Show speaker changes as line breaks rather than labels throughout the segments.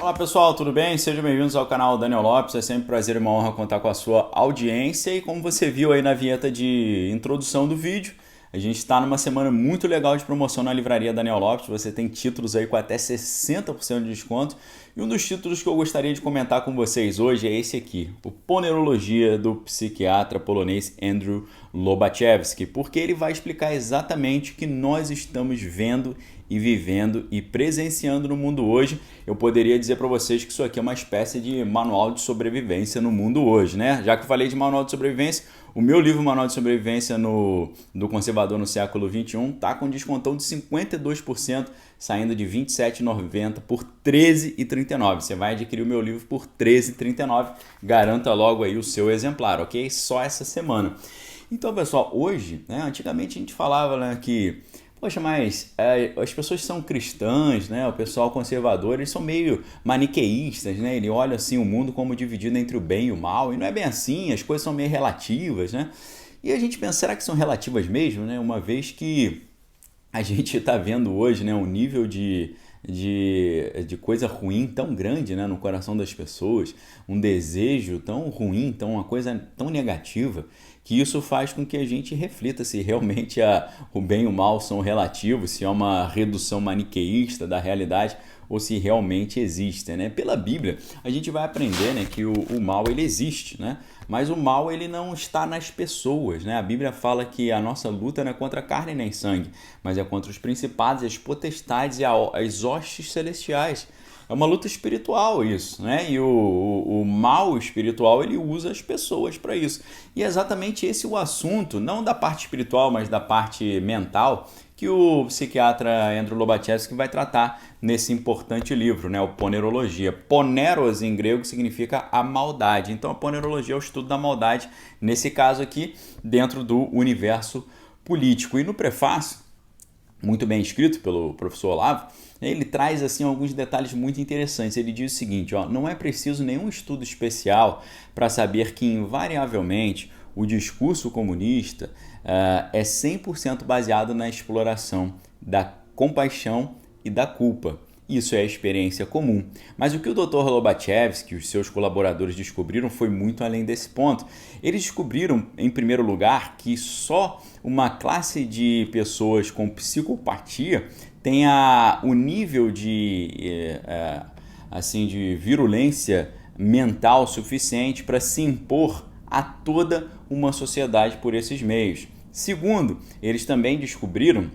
Olá pessoal, tudo bem? Sejam bem-vindos ao canal Daniel Lopes. É sempre um prazer e uma honra contar com a sua audiência. E como você viu aí na vinheta de introdução do vídeo, a gente está numa semana muito legal de promoção na livraria Daniel Lopes. Você tem títulos aí com até 60% de desconto. E um dos títulos que eu gostaria de comentar com vocês hoje é esse aqui, o Ponerologia do psiquiatra polonês Andrew Lobachevsky, porque ele vai explicar exatamente o que nós estamos vendo e vivendo e presenciando no mundo hoje. Eu poderia dizer para vocês que isso aqui é uma espécie de manual de sobrevivência no mundo hoje, né? Já que eu falei de manual de sobrevivência, o meu livro Manual de Sobrevivência do Conservador no século XXI está com descontão de 52%, saindo de R$ 27,90 por R$ 13,39. Você vai adquirir o meu livro por R$ 13,39. Garanta logo aí o seu exemplar, ok? Só essa semana. Então, pessoal, hoje, né, antigamente a gente falava, né, que poxa, mas as pessoas que são cristãs, né, o pessoal conservador, eles são meio maniqueístas, né? Ele olha assim o mundo como dividido entre o bem e o mal, e não é bem assim, as coisas são meio relativas, né? E a gente pensa, será que são relativas mesmo, né? Uma vez que a gente está vendo hoje, né, um nível de coisa ruim tão grande, né, no coração das pessoas, um desejo tão ruim, uma coisa tão negativa, que isso faz com que a gente reflita se realmente o bem e o mal são relativos, se é uma redução maniqueísta da realidade ou se realmente existem, né? Pela Bíblia, a gente vai aprender, né, que o mal ele existe, né? Mas o mal ele não está nas pessoas, né? A Bíblia fala que a nossa luta não é contra a carne nem sangue, mas é contra os principados, as potestades e as hostes celestiais. É uma luta espiritual isso, né? E o mal espiritual, ele usa as pessoas para isso. E é exatamente esse o assunto, não da parte espiritual, mas da parte mental, que o psiquiatra Andrew Lobachevsky vai tratar nesse importante livro, né? O Ponerologia. Poneros, em grego, significa a maldade. Então, a ponerologia é o estudo da maldade, nesse caso aqui, dentro do universo político. E no prefácio, muito bem escrito pelo professor Olavo, ele traz assim alguns detalhes muito interessantes. Ele diz o seguinte, ó, não é preciso nenhum estudo especial para saber que invariavelmente o discurso comunista é 100% baseado na exploração da compaixão e da culpa. Isso é a experiência comum. Mas o que o Dr. Lobachevsky e os seus colaboradores descobriram foi muito além desse ponto. Eles descobriram, em primeiro lugar, que só uma classe de pessoas com psicopatia tem o nível de virulência mental suficiente para se impor a toda uma sociedade por esses meios. Segundo, eles também descobriram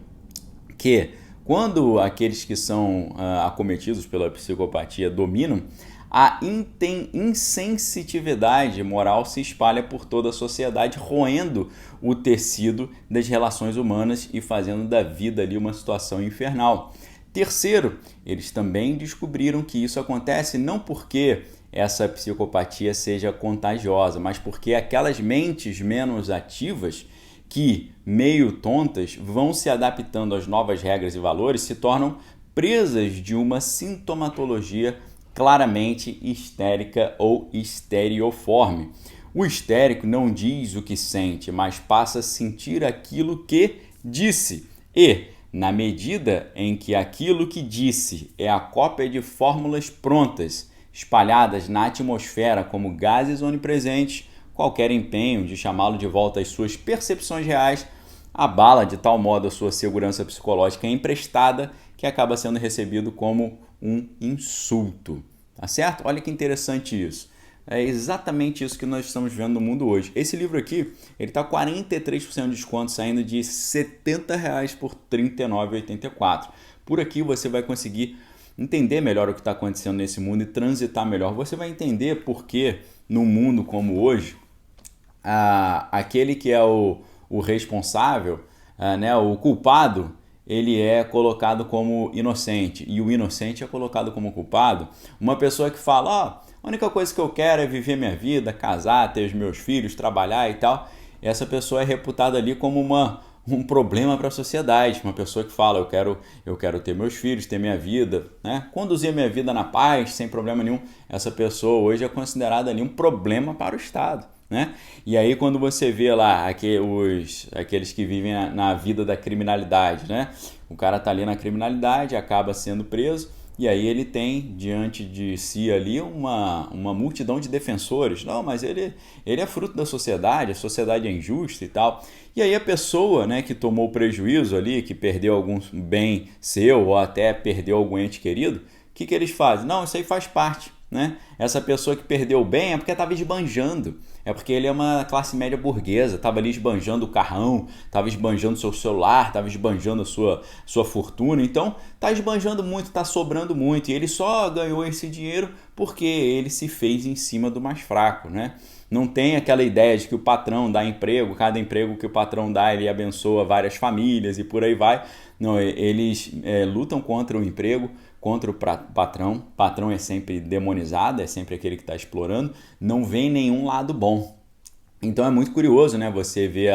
que quando aqueles que são acometidos pela psicopatia dominam, a insensitividade moral se espalha por toda a sociedade, roendo o tecido das relações humanas e fazendo da vida ali uma situação infernal. Terceiro, eles também descobriram que isso acontece não porque essa psicopatia seja contagiosa, mas porque aquelas mentes menos ativas que, meio tontas, vão se adaptando às novas regras e valores, se tornam presas de uma sintomatologia claramente histérica ou histerioforme. O histérico não diz o que sente, mas passa a sentir aquilo que disse. E, na medida em que aquilo que disse é a cópia de fórmulas prontas, espalhadas na atmosfera como gases onipresentes, qualquer empenho de chamá-lo de volta às suas percepções reais abala de tal modo a sua segurança psicológica emprestada que acaba sendo recebido como um insulto. Tá certo? Olha que interessante isso. É exatamente isso que nós estamos vendo no mundo hoje. Esse livro aqui, ele está 43% de desconto, saindo de R$ 70 por R$ 39,84. Por aqui você vai conseguir entender melhor o que está acontecendo nesse mundo e transitar melhor. Você vai entender por que, num mundo como hoje, aquele que é o responsável, né, o culpado, ele é colocado como inocente e o inocente é colocado como culpado. Uma pessoa que fala, a única coisa que eu quero é viver minha vida, casar, ter os meus filhos, trabalhar e tal, essa pessoa é reputada ali como um problema para a sociedade. Uma pessoa que fala, eu quero ter meus filhos, ter minha vida, né? Conduzir minha vida na paz, sem problema nenhum, essa pessoa hoje é considerada ali um problema para o Estado. Né? E aí quando você vê lá aqueles que vivem na vida da criminalidade, né? O cara tá ali na criminalidade, acaba sendo preso, e aí ele tem diante de si ali uma multidão de defensores. Não, mas ele é fruto da sociedade, a sociedade é injusta e tal. E aí a pessoa, né, que tomou prejuízo ali, que perdeu algum bem seu ou até perdeu algum ente querido, o que eles fazem? Não, isso aí faz parte. Né? Essa pessoa que perdeu o bem é porque estava esbanjando. É porque ele é uma classe média burguesa, estava ali esbanjando o carrão, estava esbanjando o seu celular, estava esbanjando a sua fortuna. Então, está esbanjando muito, está sobrando muito. E ele só ganhou esse dinheiro porque ele se fez em cima do mais fraco, né? Não tem aquela ideia de que o patrão dá emprego, cada emprego que o patrão dá, ele abençoa várias famílias e por aí vai. Não, eles lutam contra o emprego, contra o patrão. Patrão é sempre demonizado, é sempre aquele que está explorando. Não vem nenhum lado bom. Então é muito curioso, né? Você ver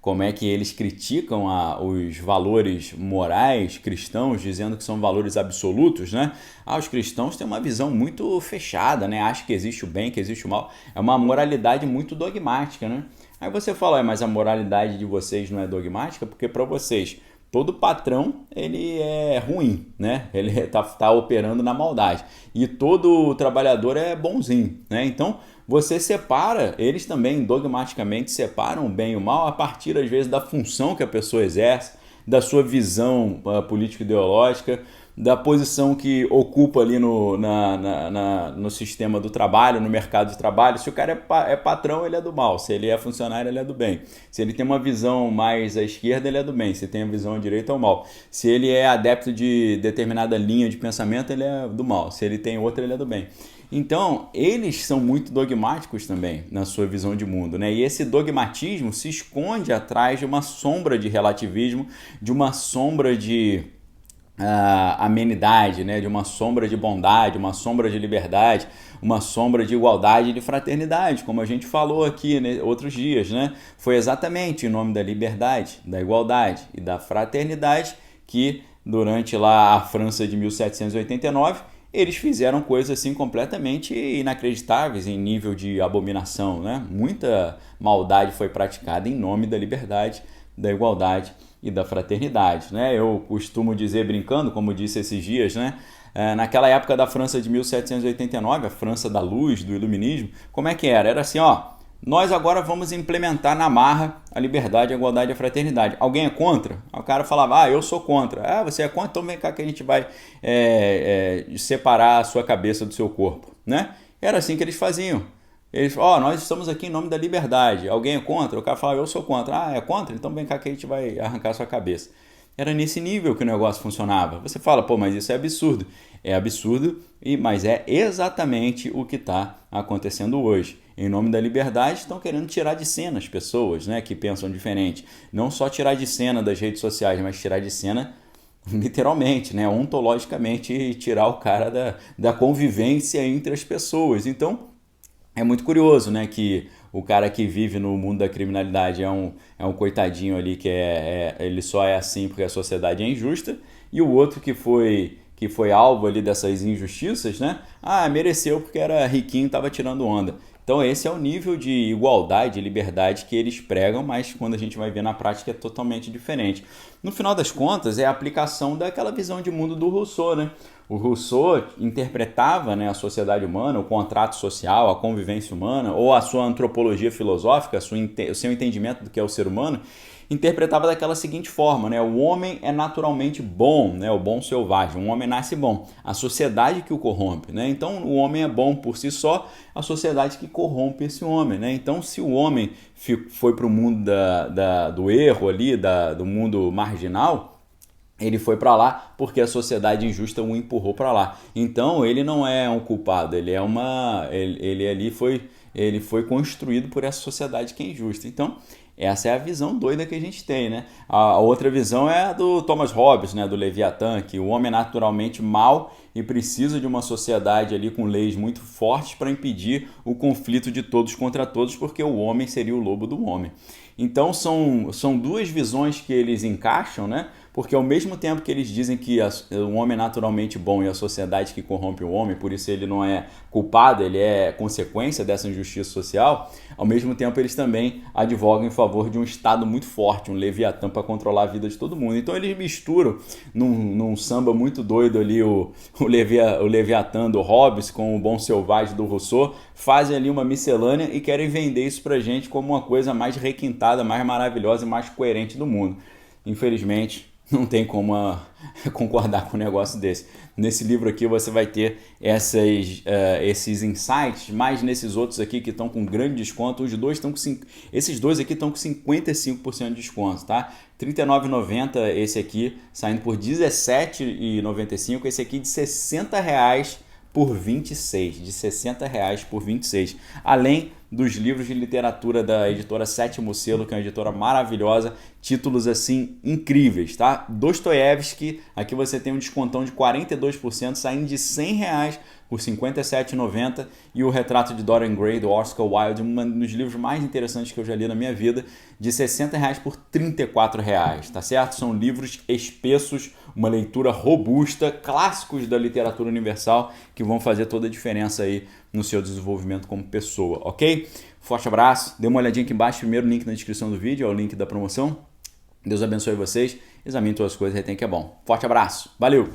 como é que eles criticam os valores morais cristãos, dizendo que são valores absolutos, né? Os cristãos têm uma visão muito fechada, né? Acham que existe o bem, que existe o mal. É uma moralidade muito dogmática, né? Aí você fala, mas a moralidade de vocês não é dogmática? Porque para vocês todo patrão ele é ruim, né? Ele tá operando na maldade. E todo trabalhador é bonzinho, né? Então você separa, eles também dogmaticamente separam o bem e o mal a partir às vezes da função que a pessoa exerce, da sua visão político-ideológica, da posição que ocupa ali no sistema do trabalho, no mercado de trabalho. Se o cara é patrão, ele é do mal. Se ele é funcionário, ele é do bem. Se ele tem uma visão mais à esquerda, ele é do bem. Se tem a visão à direita, é o mal. Se ele é adepto de determinada linha de pensamento, ele é do mal. Se ele tem outra, ele é do bem. Então, eles são muito dogmáticos também na sua visão de mundo, né? E esse dogmatismo se esconde atrás de uma sombra de relativismo, de uma sombra de amenidade, né? De uma sombra de bondade, uma sombra de liberdade, uma sombra de igualdade e de fraternidade, como a gente falou aqui, né, outros dias, né? Foi exatamente em nome da liberdade, da igualdade e da fraternidade que durante lá a França de 1789 eles fizeram coisas assim completamente inacreditáveis em nível de abominação, né? Muita maldade foi praticada em nome da liberdade, da igualdade e da fraternidade, né? Eu costumo dizer brincando, como disse esses dias, né? Naquela época da França de 1789, a França da luz, do iluminismo, como é que era? Era assim, ó, nós agora vamos implementar na marra a liberdade, a igualdade e a fraternidade. Alguém é contra? O cara falava, eu sou contra. Você é contra? Então vem cá que a gente vai separar a sua cabeça do seu corpo, né? Era assim que eles faziam. Eles nós estamos aqui em nome da liberdade. Alguém é contra? O cara falava, eu sou contra. É contra? Então vem cá que a gente vai arrancar a sua cabeça. Era nesse nível que o negócio funcionava. Você fala, mas isso é absurdo. É absurdo, mas é exatamente o que está acontecendo hoje. Em nome da liberdade, estão querendo tirar de cena as pessoas, né, que pensam diferente. Não só tirar de cena das redes sociais, mas tirar de cena literalmente, né, ontologicamente, tirar o cara da convivência entre as pessoas. Então, é muito curioso, né, que o cara que vive no mundo da criminalidade é um coitadinho ali que ele só é assim porque a sociedade é injusta, e o outro que foi alvo ali dessas injustiças, né, mereceu porque era riquinho e estava tirando onda. Então esse é o nível de igualdade e liberdade que eles pregam, mas quando a gente vai ver na prática é totalmente diferente. No final das contas, é a aplicação daquela visão de mundo do Rousseau, né? O Rousseau interpretava, né, a sociedade humana, o contrato social, a convivência humana, ou a sua antropologia filosófica, o seu entendimento do que é o ser humano, interpretava daquela seguinte forma, né? O homem é naturalmente bom, né? O bom selvagem, o homem nasce bom, a sociedade que o corrompe, né? Então o homem é bom por si só, a sociedade que corrompe esse homem, né? Então se o homem foi para o mundo do erro ali, do mundo marginal, ele foi para lá porque a sociedade injusta o empurrou para lá. Então ele não é um culpado, ele foi construído por essa sociedade que é injusta. Então essa é a visão doida que a gente tem, né? A outra visão é a do Thomas Hobbes, né? Do Leviatã, que o homem é naturalmente mau e precisa de uma sociedade ali com leis muito fortes para impedir o conflito de todos contra todos, porque o homem seria o lobo do homem. Então são duas visões que eles encaixam, né? porque ao mesmo tempo que eles dizem que o homem é naturalmente bom e a sociedade que corrompe o homem, por isso ele não é culpado, ele é consequência dessa injustiça social, ao mesmo tempo eles também advogam em favor de um Estado muito forte, um Leviatã para controlar a vida de todo mundo. Então eles misturam num samba muito doido ali o Leviatã do Hobbes com o Bom Selvagem do Rousseau, fazem ali uma miscelânea e querem vender isso pra gente como uma coisa mais requintada, mais maravilhosa e mais coerente do mundo. Infelizmente, não tem como concordar com um negócio desse. Nesse livro aqui você vai ter esses insights, mais nesses outros aqui que estão com grande desconto. Esses dois aqui estão com 55% de desconto, tá? R$ 39,90 esse aqui, saindo por R$ 17,95. Esse aqui de R$ 60 por 26, de R$ 60 por 26. Além dos livros de literatura da editora Sétimo Selo, que é uma editora maravilhosa, títulos assim incríveis, tá? Dostoiévski, aqui você tem um descontão de 42%, saindo de R$ 100 por R$ 57,90, e o Retrato de Dorian Gray, do Oscar Wilde, um dos livros mais interessantes que eu já li na minha vida, de R$ 60 por R$ 34, tá certo? São livros espessos, uma leitura robusta, clássicos da literatura universal, que vão fazer toda a diferença aí no seu desenvolvimento como pessoa, ok? Forte abraço, dê uma olhadinha aqui embaixo, primeiro link na descrição do vídeo, é o link da promoção. Deus abençoe vocês, examine todas as coisas, retém que é bom. Forte abraço, valeu!